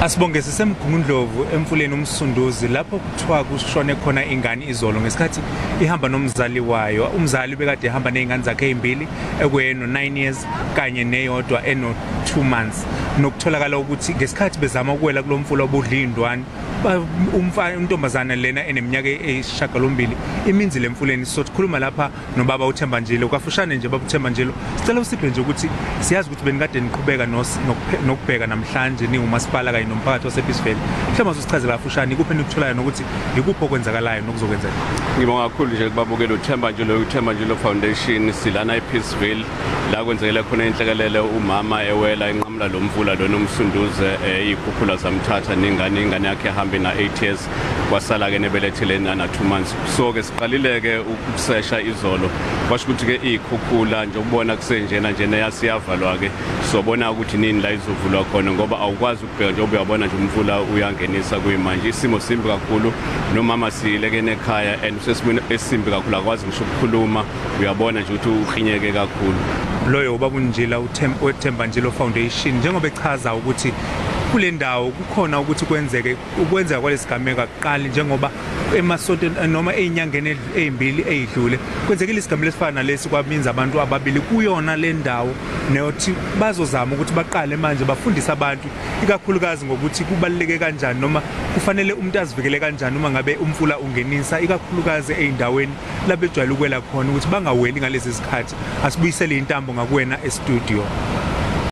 Asibonge sisemgungundlovu emfuleni uMsunduzi lapho kuthiwa kushone khona ingane izolo ngesikhathi ihamba nomzali wayo. Umzali bekade ehamba nezingane zakhe ezimbili ekweno 9 years kanye neyodwa eno 2 months. Nokutholakala ukuthi ngesikhathi bezama ukuwela kulomfula obudlindwane untombazana lena eneminyaka eyishagalombili iminzi lemfuleni. Sizokhuluma lapha nobaba uThembanjilo kafushane nje baba uThembanjilo. Sicela usiphe nje ukuthi siyazi ukuthi benikade niqhubeka nokubheka namhlanje ningumasipala kanye nomphakathi wasePeaceville. Mhlawumbe usichazela kafushane ikuphi nikutholayo nokuthi ikuphi okwenzakalayo nokuzokwenzeka. Ngibonga kakhulu nje kubabukela uThembanjilo Foundation silana ePeaceville la kwenzekela khona inhlekelele umama ewela inqamula lomfula lona uMsunduze ikhukhula zamthatha ingane yakhe hambe na 8 years kwasala ke nebelethile na 2 months. So ke siqalile ke ukusesha izolo kwasho ukuthi ke ikhukhula nje ukubona kusenjena yasiyavalwa ke sobona ukuthi nini la izovulwa khona ngoba awukwazi ukubheka nje uyabona nje umfula uyangenisa kuyimanje isimo simbi kakhulu nomama silekene ekhaya and sesimini esimbi kakhulu akwazi ngisho ukukhuluma uyabona nje ukuthi uhinyeke kakhulu. Loyo ubaba uNjila uThembanjilo Foundation njengoba echaza ukuthi kule ndawo kukhona ukuthi kwenzeka kwalesigameka kuqala njengoba emasonto noma ezinyangeni ezimbili ezidlule kwenzekile isigameko esifana nalesi kwaminza abantu ababili kuyona le ndawo neyothi bazozama ukuthi baqale manje bafundisa abantu ikakhulukazi ngokuthi kubaluleke kanjani noma kufanele umuntu azivikele kanjani uma ngabe umfula ungenisa ikakhulukazi ezindaweni lapho ejwayele ukwela khona ukuthi bangaweli ngalezi zikhathi. Asibuyisele intambo ngakuwena e-studio.